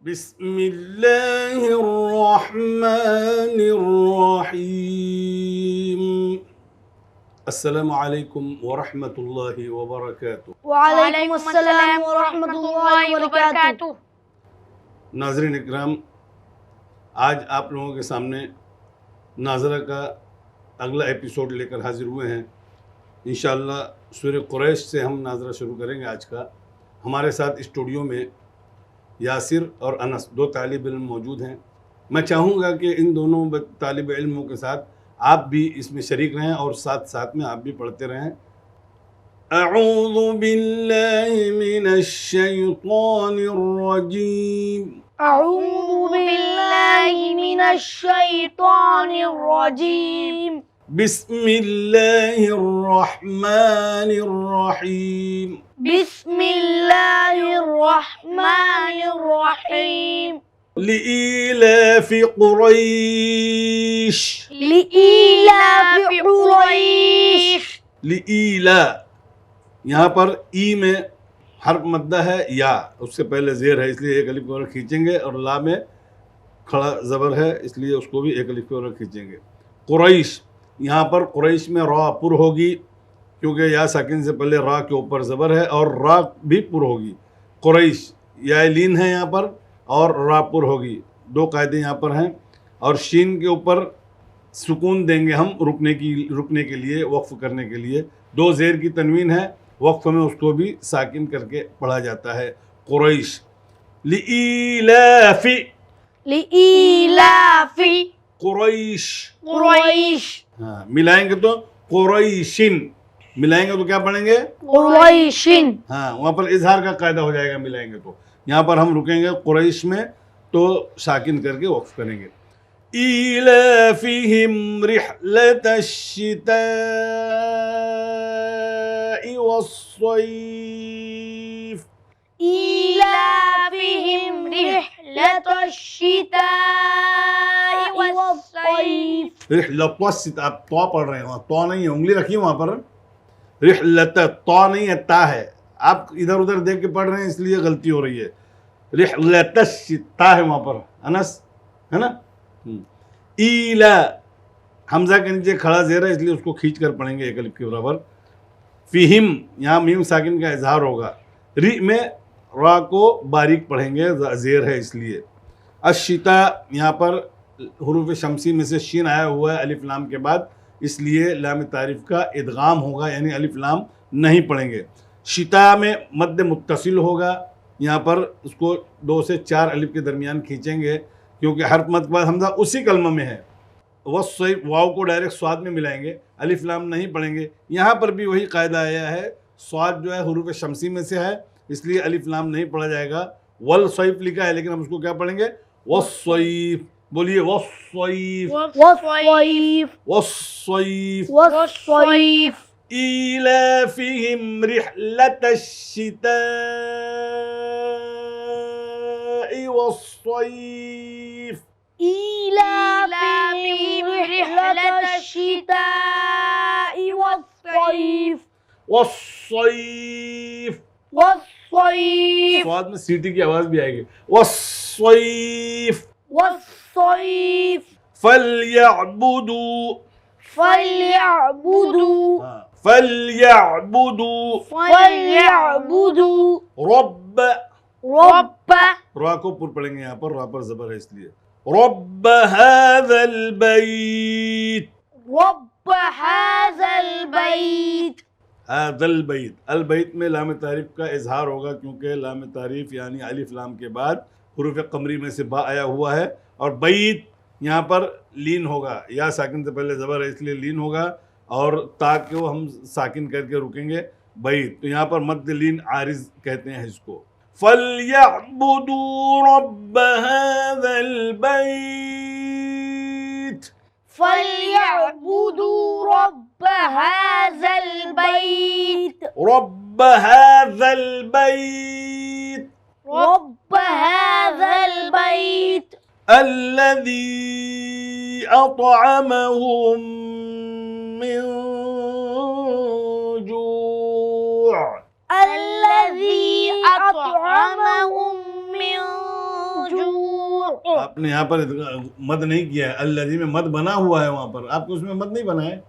बिस्मिल्लाहिर्रहमानिर्रहीम। अस्सलामु अलैकुम वरहमतुल्लाहि वबरकातुह। वालेकुम अस्सलाम व रहमतुल्लाहि व बरकातुह। नाज़रीन इकराम, आज आप लोगों के सामने नाज़रा का अगला एपिसोड लेकर हाजिर हुए हैं। इंशाअल्लाह सूरह कुरैश से हम नाज़रा शुरू करेंगे आज का। हमारे साथ स्टूडियो में यासिर और अनस दो तालिब इल्म मौजूद हैं। मैं चाहूँगा कि इन दोनों तालिब इल्मों के साथ आप भी इसमें शरीक रहें और साथ साथ में आप भी पढ़ते रहें। अऊज़ु बिल्लाहि मिनश शैतानिर रजीम। अऊज़ु बिल्लाहि मिनश शैतानिर रजीम। बिस्मिल्लाहिर रहमानिर रहीम। बिस्मिल्लाहिर रहमानिर रहीम। लिईलाफि कुरैश। लिईलाफि कुरैश। लिईला, यहाँ पर ई में हर्फ मद्दा है या, उससे पहले ज़ेर है इसलिए एक अलिफ को खींचेंगे, और ला में खड़ा ज़बर है इसलिए उसको भी एक अलिफ को खींचेंगे। कुरैश, यहाँ पर कुरैश में रा पुर होगी क्योंकि या साकिन से पहले रा के ऊपर ज़बर है और रा भी पुर होगी। कुरैश या लीन है यहाँ पर और रा पुर होगी। दो कायदे यहाँ पर हैं। और शीन के ऊपर सुकून देंगे हम रुकने के लिए, वक्फ करने के लिए। दो ज़ेर की तनवीन है, वक्फ में उसको भी साकिन करके पढ़ा जाता है। कुरैश। लिईलाफि। लिईलाफि कुरैश। कुरैश। हाँ, मिलाएंगे तो कुरैशिन, मिलाएंगे तो क्या पढ़ेंगे? कुरैशिन। हाँ, वहाँ पर इजहार का कायदा हो जाएगा मिलाएंगे तो। यहाँ पर हम रुकेंगे कुरैश में तो साकिन करके वक्फ करेंगे। ईलाफिहिम रिहलतश शिताई वस्सैफ। ईलाफिहिम रिहलतश शिताई वस्सैफ। रिहलतश, आप तो पढ़ रहे हो, तो नहीं है, उंगली रखिए वहाँ पर। रिहलत, तो नहीं है, ता है। आप इधर उधर देख के पढ़ रहे हैं इसलिए गलती हो रही है। रिहलतश, ता है वहाँ पर, अनस है ना। ईला, हमजा के नीचे खड़ा ज़ेर है इसलिए उसको खींच कर पढ़ेंगे एक अलिफ के बराबर। फ़िहिम, यहाँ मीम साकिन का इजहार होगा। री में रा को बारीक पढ़ेंगे, ज़ेर है इसलिए। अशिता, यहाँ पर हुरूफ शमसी में से शीन आया हुआ है अलिफ लाम के बाद, इसलिए लाम तारीफ का इदगाम होगा, यानी अलिफ लाम नहीं पढ़ेंगे। शिता में मद्द मुत्तसिल होगा, यहाँ पर उसको 2 से 4 अलिफ के दरमियान खींचेंगे क्योंकि हर्फ मद के बाद हमजा उसी कलमा में है। वस्सैफ, वाव को डायरेक्ट स्वाद में मिलाएंगे, अलिफ लाम नहीं पढ़ेंगे। यहाँ पर भी वही कायदा आया है, स्वाद जो है हुरूफ शमसी में से है इसलिए अलिफ लाम नहीं पढ़ा जाएगा। वल सैफ लिखा है लेकिन हम उसको क्या पढ़ेंगे? वस्सैफ। बोलिए वस्सैफ। वस्सैफ। वस्सैफ। वस्सैफ। ईलाफिहिम रिहलतश शिताई वस्सैफ। إيلافهم رحلة الشتاء والصيف. वस्सैफ। والصيف. स्वाद में सीटी की आवाज भी आएगी। वस्सैफ। والصيف. फलयअबुदू। فليعبدوا. फलयअबुदू। فليعبدوا. रब्ब, رب. रा को पुर पढ़ेंगे, यहाँ पर रा पर जबर है इसलिए। रब्ब हाज़ल बैत। رب هذا البيت. हाज़ल बैत, अल बैत में लाम तारीफ का इजहार होगा क्योंकि लाम तारीफ यानी अलिफ लाम के बाद हुरूफ कमरी में से बा आया हुआ है। और बैत यहाँ पर लीन होगा, या साकिन से पहले ज़बर है इसलिए लीन होगा, और ता को हम साकिन करके रुकेंगे बैत, तो यहाँ पर मद लीन आरिज कहते हैं इसको। फलयअबुदू रब्ब हाज़ल बैत। فليعبدوا رب هذا البيت. रब्ब हाज़ल बैत। رب هذا البيت. الذي أطعمهم من جوع. الذي أطعمهم من आपने यहाँ पर मद नहीं किया है, अल्लज़ी में मद बना हुआ है, वहाँ पर आपके उसमें मद नहीं बना है,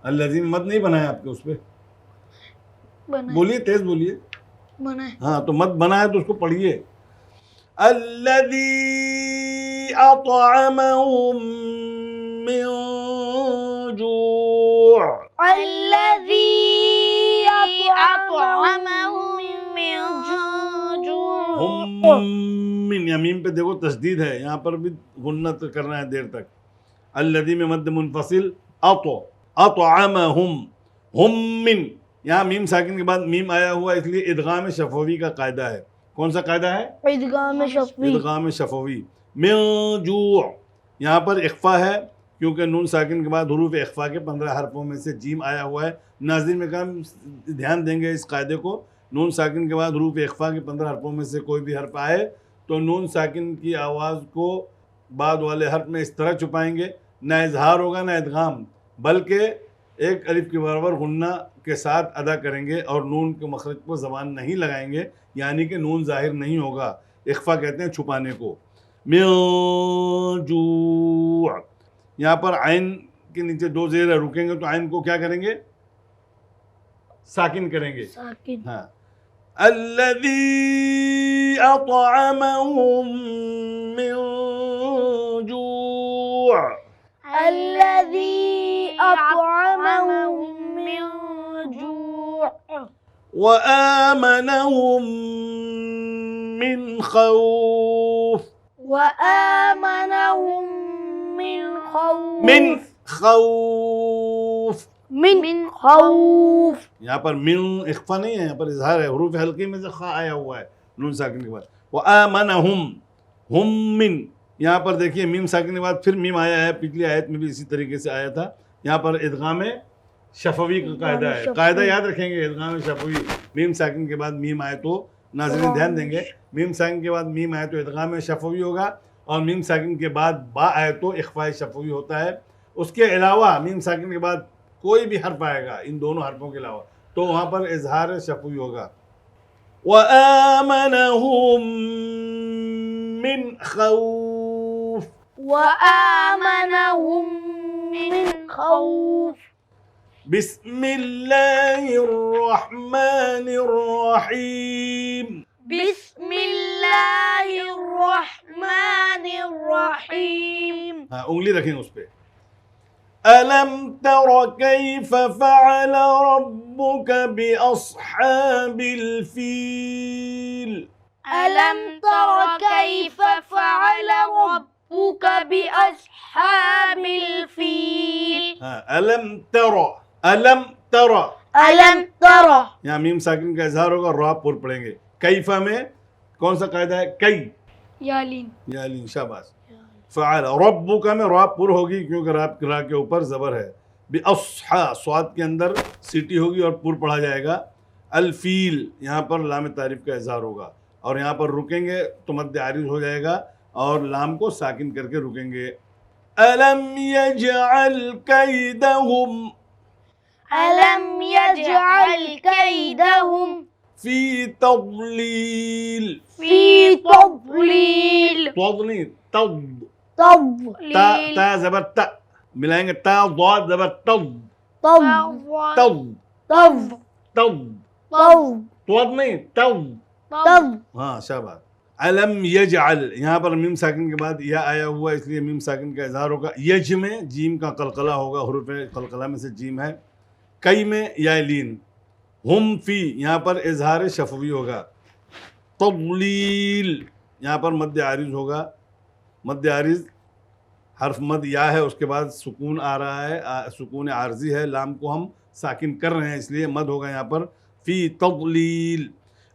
अल्लज़ी में मद नहीं बना है आपके उस पे। बोलिए, तेज बोलिए। बना है। हाँ, तो मद बना है तो उसको पढ़िए। अल्लज़ी अतअमहुम मिन जूअ। अल्लज़ी अतअमहुम मिन जूअ। हुम मिन, या मीम पे देखो तस्दीद है, यहाँ पर भी गुन्नत करना है देर तक। अल्लज़ी में मद मुनफसिल, अतअमहुम, हुम मिन, यहाँ मीम साकिन के बाद मीम आया हुआ, इसलिए इदगाम शफवी का कायदा है। कौन सा कायदा है? इदगाम शफवी। इदगाम शफवी। मिन जूअ, यहाँ पर इख्फा है, क्योंकि नून साकिन के बाद हुरूफ इख्फा के 15 हरफों में से जीम आया हुआ है। नाज़रीन में काम ध्यान देंगे इस कायदे को। नून साकिन के बाद हुरूफ इख्फा के 15 हरफों में से कोई भी हर्फ आए तो नून साकिन की आवाज़ को बाद वाले हर्फ में इस तरह छुपाएंगे, ना इजहार होगा ना इदगाम, बल्कि एक अलिफ के बराबर गुन्ना के साथ अदा करेंगे और नून के मखरज पर ज़बान नहीं लगाएंगे, यानी कि नून ज़ाहिर नहीं होगा। इख्फा कहते हैं छुपाने को। मिन जूअ, यहाँ पर आइन के नीचे दो ज़ेर है, रुकेंगे तो आइन को क्या करेंगे? साकिन करेंगे। साकिन। हाँ, अल्लज़ी अतअमहुम मिन जूअ। अल्लज़ी अतअमहुम मिन जूअ व आमनहुम मिन खौफ। व आमनहुम मिन खौफ। मिन खौफ, मिन खौफ। यहाँ पर मिन इख्फा नहीं है, यहाँ पर इजहार है, हुरूफ हल्की में से खा आया हुआ है नून साकिन के बाद। व आमनहुम, हुम मिन, यहाँ पर देखिए मीम साकिन के बाद फिर मीम आया है, पिछली आयत में भी इसी तरीके से आया था। यहाँ पर इदगाम शफवी का कायदा है, कायदा याद रखेंगे, इदगाम शफवी। मीम साकिन के बाद मीम आए तो, नाज़रीन ध्यान देंगे, मीम साकिन के बाद मीम आए तो इदगाम शफवी होगा, और मीम साकिन के बाद बा आए तो इख्फा शफवी होता है। उसके अलावा मीम साकिन के बाद कोई भी हर्फ आएगा इन दोनों हर्फों के अलावा तो वहाँ पर इजहार शफवी होगा। व आमनहुम मिन खौफ। व आमनहुम मिन खौफ। बिस्मिल्लाहिर्रहमानिर्रहीम। बिस्मिल्लाहिर्रहमानिर्रहीम। हाँ, उंगली रखेंगे उस पे। अलम तर कैफ फ़अल रब्बुक बिअस्हाबिल फील। अलम तर कैफ फ़अल रब्बुक बिअस्हाबिल फील। हाँ, अलम तर, अलम तर, अलम तर। यहाँ मीम साकिन का इजहार होगा, रा पुर पढ़ेंगे। कैफा में कौन सा कायदा है? कई, यालीन। यालीन, शाबाश। फ़अल, रब्बुका में रा पुर होगी क्योंकि रा के ऊपर ज़बर है। बिअस्हा, स्वाद के अंदर सीटी होगी और पुर पढ़ा जाएगा। अल-फील, यहाँ पर लाम तारीफ का इजहार होगा और यहाँ पर रुकेंगे तो मद्दे आरिज़ हो जाएगा और लाम को साकिन करके रुकेंगे। अलम यजअल कैदहुम। अलम यजअल कैदहुम फी तज़लील। फी तज़लील। तज़ नहीं, तज़, ता, तज़लील। ता ज़बर ता मिलाएंगे, ता ज़ाद ज़बर तज़, तज़ तज़, तज़ तज़, तज़ तज़ नहीं, तज़। तज़। हाँ, शाबाश। अलम यजअल, यहाँ पर मीम साकिन के बाद या आया हुआ इसलिए मीम साकिन का इजहार होगा। यज में जीम का कलकला होगा, हुरूफ कलकला में से जीम है। कई में या लीन। हुम फी, यहाँ पर इजहार शफवी होगा। तज़लील, यहाँ पर मद्दे आरिज़ होगा। मद्दे आरिज़ हर्फ मद या है, उसके बाद सुकून आ रहा है, सुकून आर्जी है, लाम को हम साकिन कर रहे हैं इसलिए मद होगा यहाँ पर। फी तज़लील।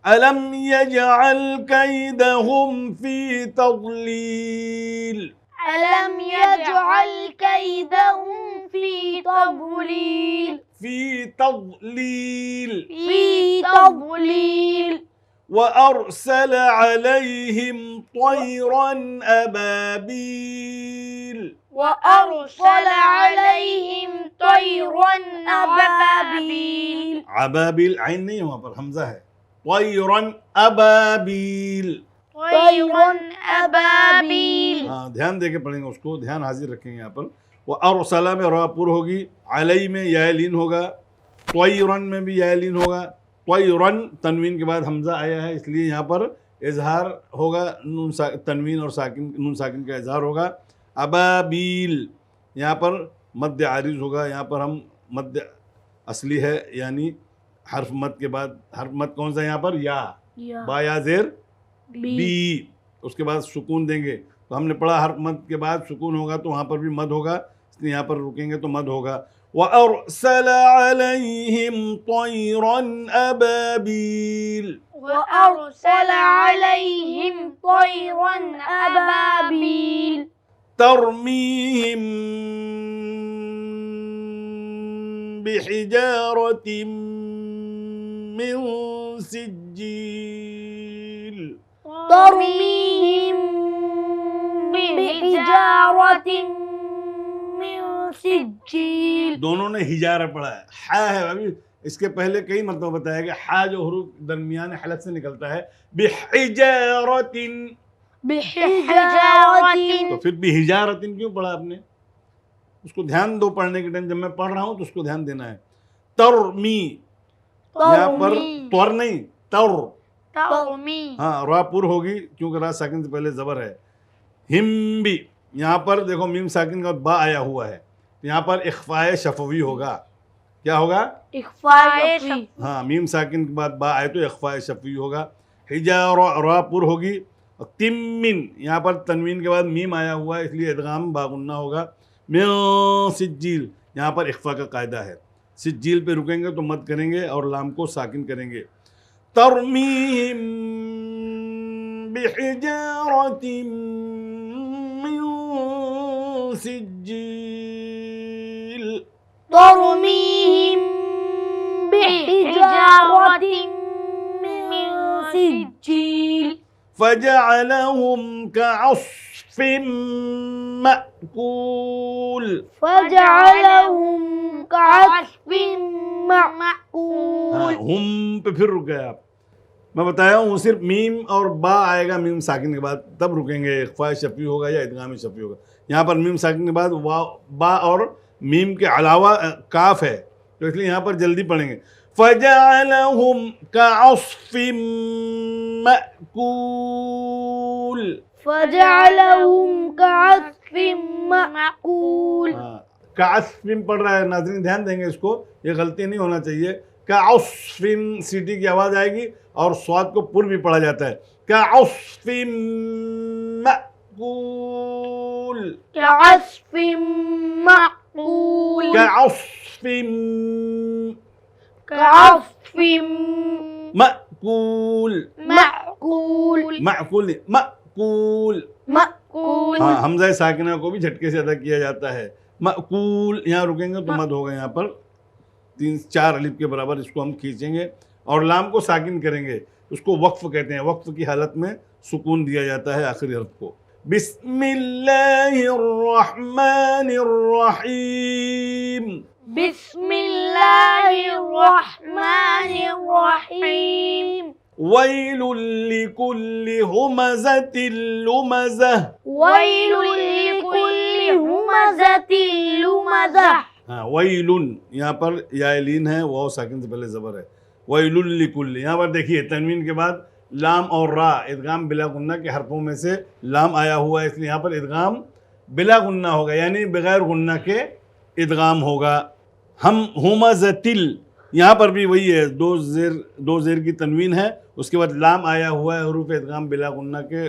अलम यजअल कैदहुम फी तज़लील। अलम यजअल कैदहुम फी तज़लील। फी तज़लील। फी तज़लील। वअरसल अलैहिम तयरन अबाबील। वअरसल अलैहिम तयरन अबाबील। अबाबील आइन नहीं है वहाँ पर, हमजा है। तयरन अबाबील। طيرا أبابيل हाँ, ध्यान दे के पढ़ेंगे उसको, ध्यान हाजिर रखेंगे यहाँ पर। वो अरसला में रा पुर होगी, अलई में या लीन होगा, त्वयरन में भी या लीन होगा। त्वयरन तनवीन के बाद हमजा आया है, इसलिए यहाँ पर इजहार होगा, तनवीन और साकिन, नून साकिन का इजहार होगा। अबाबील यहाँ पर मध्य आरिज होगा, यहाँ पर हम मध्य असली है, यानी हर्फ मद के बाद, हर्फ मद कौन सा यहाँ पर, या बा या जेर बी, उसके बाद सुकून देंगे। तो हमने पढ़ा हर्फ मद के बाद सुकून होगा तो वहाँ पर भी मद होगा, इसलिए यहाँ पर रुकेंगे तो मद होगा। वअरसल अलैहिम तयरन अबाबील, وأرسل عليهم طيرا أبابيل तरमीहिम बिहिजारतिम मिन सिज्जील, ترميهم بحجارة من سجيل। दोनों ने हिजारा पढ़ा है, हा है अभी, इसके पहले कई मरतबा बताया गया, हा जो हुरूफ दरमियान हलक से निकलता है, बिहिजारतिन, بحجارة तो फिर बिहिजारतिन क्यों पढ़ा आपने? उसको ध्यान दो पढ़ने के टाइम, जब मैं पढ़ रहा हूँ तो उसको ध्यान देना है। तरमी, यहाँ पर त्वर नहीं, तर, तर्मी, हाँ रापुर होगी क्योंकि रा साकिन से पहले जबर है। हिम्बी, यहाँ पर देखो मीम साकिन का बा आया हुआ है, यहाँ पर इख्फाए शफवी होगा। क्या होगा? इख्फाए शफवी। हाँ, मीम साकिन के बाद बा आए तो इख्फाए शफवी होगा। हिजारा रापुर होगी। और तिम्मिन, यहाँ पर तनवीन के बाद मीम आया हुआ है, इसलिए इदगाम बागुन्ना होगा। मिन सिज्जील, यहाँ पर इख्फा का कायदा है, सिज्जील पे रुकेंगे तो मत करेंगे और लाम को साकिन करेंगे। तरमीहिम बिहिजारतिम मिन सिज्जील, तर्मीहिम बिहिजारतिन मिन सिज्जील फजअलहुम कअस्फिम मअकूल, फजअलहुम कअस्फिन मअकूल। हाँ, हुम पे फिर रुक गए आप। मैं बताया हूँ सिर्फ मीम और बा आएगा मीम साकिन के बाद, तब रुकेंगे, इख्फा शफी होगा या इदगाम शफी होगा। यहाँ पर मीम साकिन के बाद वा बा और मीम के अलावा काफ है, तो इसलिए यहाँ पर जल्दी पढ़ेंगे। फजअलहुम कअस्फिम मअकूल, फजअलहुम कअस्फिन मअकूल। हाँ, कास्फिम पढ़ रहा है, नाज़रीन ध्यान देंगे इसको, ये गलती नहीं होना चाहिए। कास्फिम सीटी की आवाज़ आएगी और स्वाद को पुर भी पढ़ा जाता है। कास्फिम मअकूल, कअस्फिन मअकूल, कास्फिम कअस्फिन मअकूल, मअकूल, मअकूल नहीं, मअकूल। मअकूल। हाँ, हमजा साकिना को भी झटके से अदा किया जाता है। मअकूल, यहाँ रुकेंगे तो मद होगा, यहाँ पर 3-4 अलिफ के बराबर इसको हम खींचेंगे और लाम को साकिन करेंगे, उसको वक्फ कहते हैं। वक्फ की हालत में सुकून दिया जाता है आखिरी हर्फ को। बिस्मिल्लाहिर्रहमानिर्रहीम, बिस्मिल्लाहिर्रहमानिर्रहीम, वैलुल लिकुल्लि हुमज़तिल लुमज़ह, वैलुल लिकुल्लि हुमज़तिल लुमज़ह। हाँ, वैलुन यहाँ पर यालीन है, वाव साकिन से पहले ज़बर है। वैलुल लिकुल्लि, यहाँ पर देखिए तनवीन के बाद लाम और रा, इदगाम बिला गुन्ना के हरफों में से लाम आया हुआ है, इसलिए यहाँ पर इदगाम बिला गुन्ना होगा, यानी बगैर गुन्ना के इदगाम होगा। हम हुमज़तिल, यहाँ पर भी वही है, दो ज़ेर की तनवीन है, उसके बाद लाम आया हुआ है, हरूफ इदगाम बिला गुन्ना के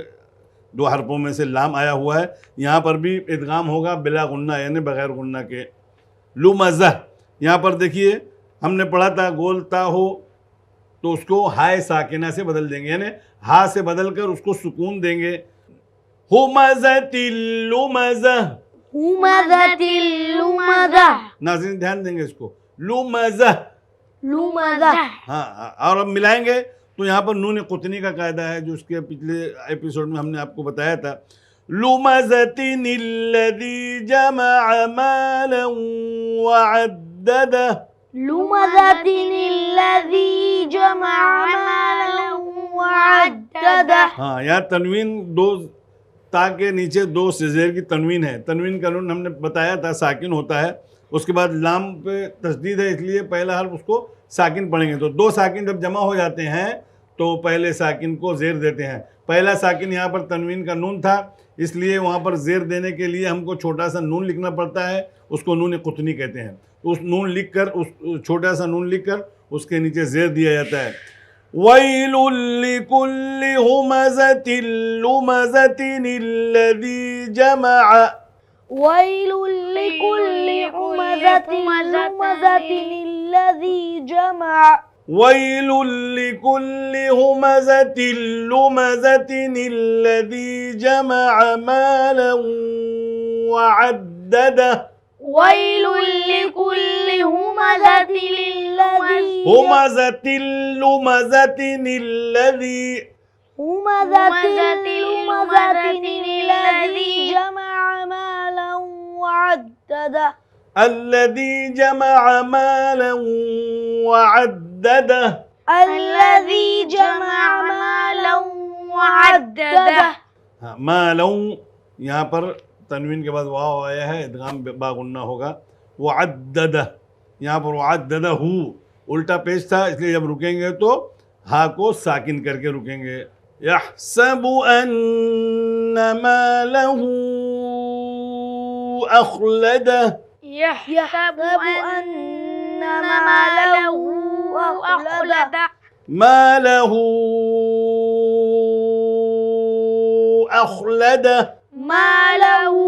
2 हरफों में से लाम आया हुआ है, यहाँ पर भी इदगाम होगा बिला गुन्ना, यानी बगैर गुन्ना के। लुमज़ह, यहाँ पर देखिए हमने पढ़ा था गोलता हो तो उसको हाय साकिना से बदल देंगे, यानी हा से बदल कर उसको सुकून देंगे। हुमज़तिल लुमज़ह, हुमज़तिल लुमज़ह। नाज़रीन ध्यान देंगे इसको, लुमज़ह, लुमज़ह। हाँ, और अब मिलाएंगे तो यहाँ पर नून कुतनी का कायदा है, जो उसके पिछले एपिसोड में हमने आपको बताया था। लुमज़तिनिल्लज़ी जमअ मालन वअद्ददह, लुमज़तिनिल्लज़ी जमअ मालन वअद्ददह। हाँ, यहाँ तनवीन दो ता के नीचे दो से ज़ेर की तनवीन है। तनवीन का नून हमने बताया था साकिन होता है, उसके बाद लाम पे तस्दीद है, इसलिए पहला हर्फ उसको साकिन पढ़ेंगे। तो दो साकिन जब जमा हो जाते हैं तो पहले साकिन को ज़ेर देते हैं। पहला साकिन यहाँ पर तनवीन का नून था, इसलिए वहाँ पर ज़ेर देने के लिए हमको छोटा सा नून लिखना पड़ता है, उसको नून कुतनी कहते हैं। तो उस नून लिख कर, उस छोटा सा नून लिख कर उसके नीचे ज़ेर दिया जाता है। वैलुल लिकुल्लि हुमज़तिन लुमज़तिन अल्लज़ी जमअ। वैलुल लिकुल्लि हुमज़तिन लुमज़तिन अल्लज़ी जमअ। वैलुल लिकुल्लि हुमज़तिन लुमज़तिन अल्लज़ी जमअ मालन वअद्ददह। वैलुल लिकुल्लि हुमज़तिन लुमज़तिन हुमज़तिन लुमज़तिन अल्लज़ी हुमज़तिन लुमज़तिन अल्लज़ी जमअ मालन वअद्ददह। अल्लज़ी जमअ मालन वअद्ददह। الذي जमअ मालन वअद्ददह। हाँ, मालन यहाँ पर तनवीन के बाद वाव आया है, इदगाम बागुन्ना होगा। वअद्ददह, यहाँ पर वअद्ददहू उल्टा पेश था, इसलिए जब रुकेंगे तो हा को साकिन करके रुकेंगे। यहसबु अन्न मालहू अखलदह। यहसबु अन्न मालहू अखलदह। मालहू अखलदह। मालहू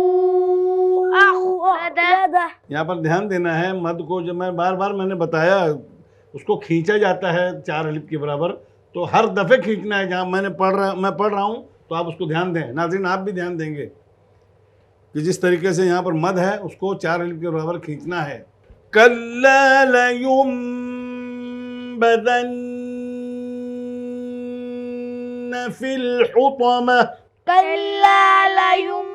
अखलदह। यहाँ पर ध्यान देना है, मद को जब मैं बार बार मैंने बताया उसको खींचा जाता है 4 अलिफ के बराबर, तो हर दफ़े खींचना है। जहाँ मैं पढ़ रहा हूँ तो आप उसको ध्यान दें। नाज़रीन आप भी ध्यान देंगे कि जिस तरीके से यहाँ पर मद है उसको 4 अलिफ के बराबर खींचना है। कल्ला लयुंबदन्न फिल हुतमह। कल्ला लयुंबदन्न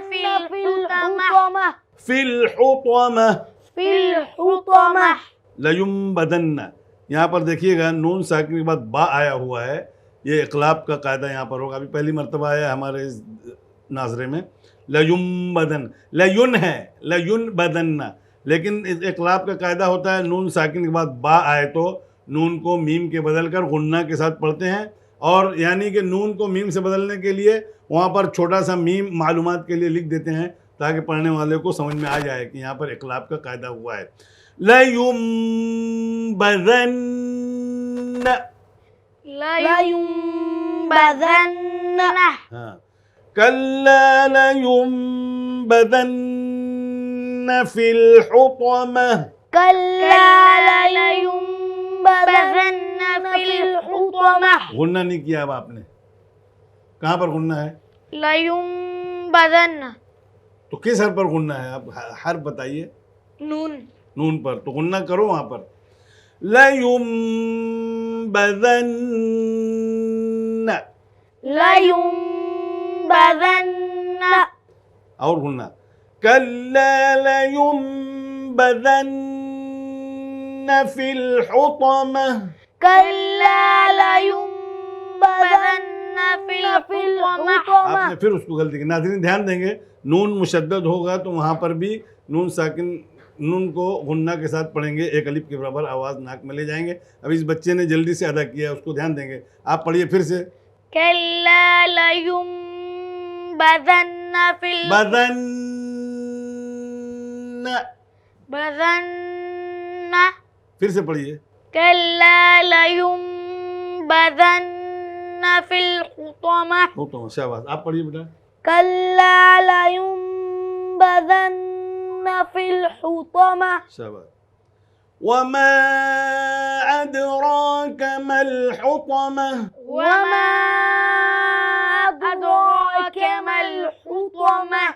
फिल हुतमह। फिल हुतमह। फिल हुतमह। लयुंबदन्न, यहाँ पर देखिएगा नून साकिन के बाद बा आया हुआ है। ये इक़लाब का कायदा यहाँ पर होगा। अभी पहली मर्तबा आया हमारे इस नाजरे में। लयुंबदन, लयुन है, लयुनबदन्ना, लेकिन इस इक़लाब का कायदा होता है नून साकिन के बाद बा आए तो नून को मीम के बदल कर गुन्ना के साथ पढ़ते हैं। और यानी कि नून को मीम से बदलने के लिए वहाँ पर छोटा सा मीम मालूमात के लिए लिख देते हैं, ताकि पढ़ने वाले को समझ में आ जाए कि यहाँ पर इक़लाब का कायदा हुआ है। लयुंबदन्न। लयुंबदन्न। हाँ, कल्ला लयुंबदन्न फिल हुतमह। कल्ला लयुंबदन्न फिल हुतमह। गुन्ना नहीं किया अब आपने, कहाँ पर गुन्ना है? लयुंबदन्न। तो किस हर पर गुन्ना है? आप हर बताइए। नून। नून पर, तो गुन्ना करो वहाँ पर। लयुंबदन्न। लयुंबदन्न। और गुन्ना। कल्ला लयुंबदन्न फिल हुतमह। कल्ला लयुंबदन्न फिल हुतमह। आपने फिर उसको गलती की। नाज़रीन ध्यान देंगे, नून मुशद्दद होगा तो वहाँ पर भी नून साकिन, नून को गुन्ना के साथ पढ़ेंगे, 1 अलिफ के बराबर आवाज़ नाक में ले जाएंगे। अब इस बच्चे ने जल्दी से अदा किया है, उसको ध्यान देंगे। आप पढ़िए फिर से। कल्ला लयुंबदन्न फिल बदन्न। बदन्न। फिर से पढ़िए। कल्ला लयुंबदन्न फिल हुतमह। हुतमह, शाबाश। आप पढ़िए बेटा। कल्ला लयुंबदन्न फिल हुतमह। शाबाश। वमा अदराक मल हुतमह। वमा अदराक मल हुतमह।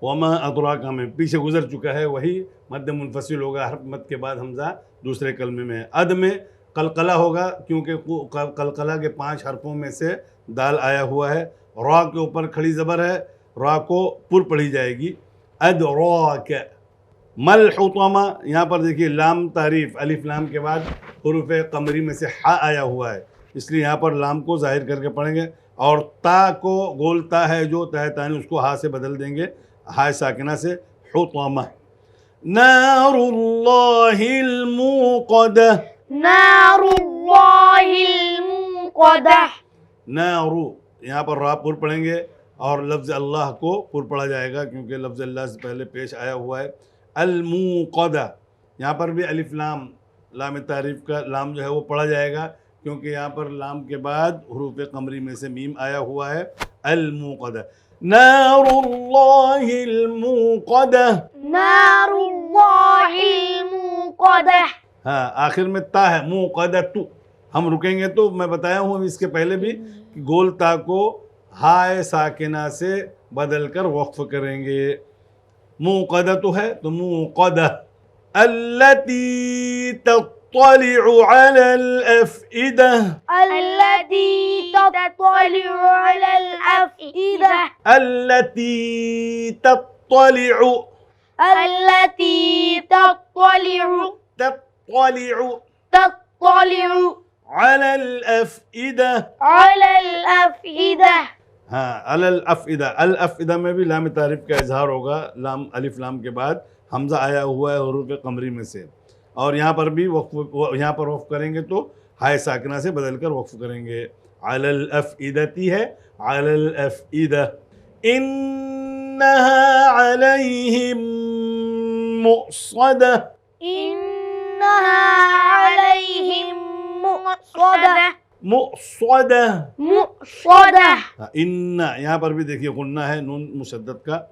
वमा अदराक में पीछे गुजर चुका है, वही मद मुनफसिल होगा। हर्फ मद के बाद हमजा दूसरे कलमे में है। अद में कलकला होगा, क्योंकि कलकला के 5 हरफों में से दाल आया हुआ है। रा के ऊपर खड़ी ज़बर है, रा को पुर पढ़ी जाएगी। अदराक। मल हुतमा, यहाँ पर देखिए लाम तारीफ, अलिफ लाम के बाद हुरूफ कमरी में से हा आया हुआ है, इसलिए यहाँ पर लाम को जाहिर करके पढ़ेंगे। और ता को गोल ता है जो तह तानी, उसको हा से बदल देंगे, हा साकिना से, हुतमा। नारुल्लाहिल मूक़दा, नारुल्लाहिल मूक़दा। नारू, यहाँ पर रा पुर पढ़ेंगे और लफ्ज़ अल्लाह को पुर पढ़ा जाएगा क्योंकि लफ्ज़ अल्लाह से पहले पेश आया हुआ है। अल मूक़दा, यहाँ पर भी अलिफ लाम, लाम तारीफ़ का लाम जो है वो पढ़ा जाएगा क्योंकि यहाँ पर लाम के बाद हुरूफ कमरी में से मीम आया हुआ है। अल मूक़दा, नारुल्लाहिल मूक़दा, नारुल्लाहिल मूक़दा। हाँ, आखिर में ता है, मूक़दतु। हम रुकेंगे तो मैं बताया हूँ इसके पहले भी कि गोल ता को हाय साकिना से बदल कर वक्फ करेंगे। मूक़दतु है तो मूक़दा। अल्लती तत्तलिउ अलल अफ़इदा, अल्लती तत्तलिउ अलल अफ़इदा, अल्लती तत्तलिउ, अल्लती तत्तलिउ, तत्तलिउ तत्तलिउ अलल अफ़इदा, अलल अफ़इदा। हाँ, अलल अफ़इदा। अल अफ़इदा में भी लाम तारीफ़ का इजहार होगा, लाम अलिफ लाम के बाद हमज़ा आया हुआ है हुरूफ कमरी में से, और यहाँ पर भी यहाँ पर वक्फ करेंगे तो हाय साकिना से बदल कर वक्फ करेंगे। अलल अफ़इदती है, अलल अफ़इदा। इन्नहा अलैहिम मुक़्सदा, इन्नहा अलैहिम मुक़्सदा, मुक़्सदा, मुक़्सदा। इन्ना, यहाँ पर भी देखिए गुन्ना है नून मुशद्दद का,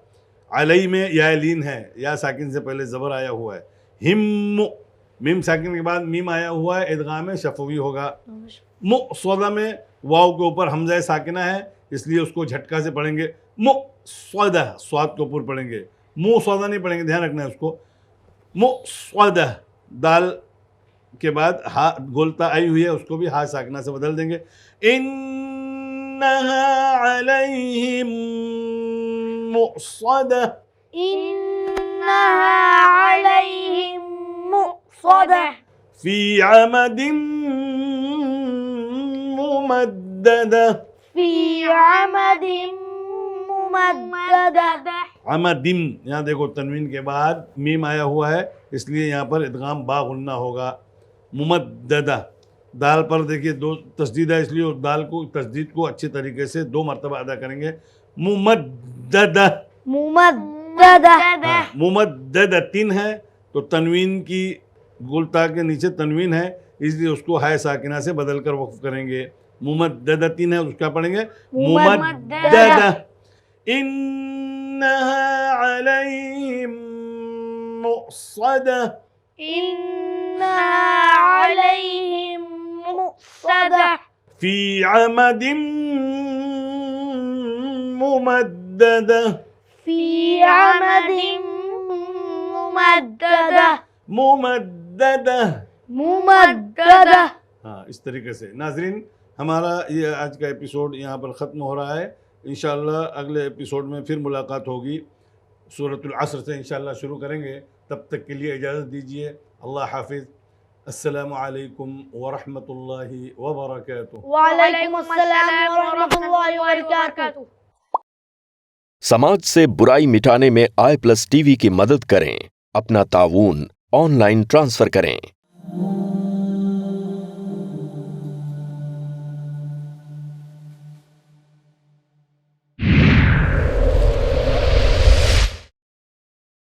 अलई में या लीन है, या साकिन से पहले ज़बर आया हुआ है। हिम्मु, मीम साकिन के बाद मीम आया हुआ है, इदगाम शफ़वी होगा। मुक़्सदा में वाव के ऊपर हमज़ा साकिना है, इसलिए उसको झटका से पढ़ेंगे। मुक़्सदा, स्वाद के ऊपर पढ़ेंगे, मुक़्सदा नहीं पढ़ेंगे, ध्यान रखना है उसको। मुक़्सदा, दाल के बाद हा गोलता आई हुई है, उसको भी हा साकिना से बदल देंगे। इन्नहा अलैहिम मुक़्सदा, इन्नहा अलैहिम मुक़्सदा, फ़ी अमदिन मुमद्ददा, फ़ी अमदिन मुमद्ददा। अमदिम, यहाँ देखो तनवीन के बाद मीम आया हुआ है, इसलिए यहाँ पर इदगाम बा गुन्ना होगा। मुमद्ददा, दाल पर देखिए दो तस्दीद है, इसलिए दाल को तस्दीद को अच्छे तरीके से 2 मरतबा अदा करेंगे। मुमद्ददा, मुमद्ददा, हाँ, मुमद्ददा तीन है तो तनवीन की गुलता के नीचे तनवीन है, इसलिए उसको हाय साकिना से बदल कर वक्फ करेंगे। मुमद्ददा तीन है, उसका पढ़ेंगे मुमद्ददा। इन्नहा अलैहिम मुक़्सदा, इन्नहा अलैहिम मुक़्सदा, फ़ी अमदिन मुमद्ददा, फ़ी अमदिन मुमद्ददा, मुमद्ददा। मुमद्ददा। हाँ, इस तरीके से नाज़रीन हमारा ये आज का एपिसोड यहाँ पर ख़त्म हो रहा है। इंशाअल्लाह अगले एपिसोड में फिर मुलाकात होगी, सूरतुल असर से इंशाअल्लाह शुरू करेंगे। तब तक के लिए इजाज़त दीजिए, अल्लाह हाफिज़। अस्सलामु अलैकुम व रहमतुल्लाहि व बरकातुहू। वालेकुम अस्सलाम व रहमतुल्लाहि व बरकातुहू। समाज से बुराई मिटाने में i+ TV की मदद करें। अपना ताऊन ऑनलाइन ट्रांसफर करें।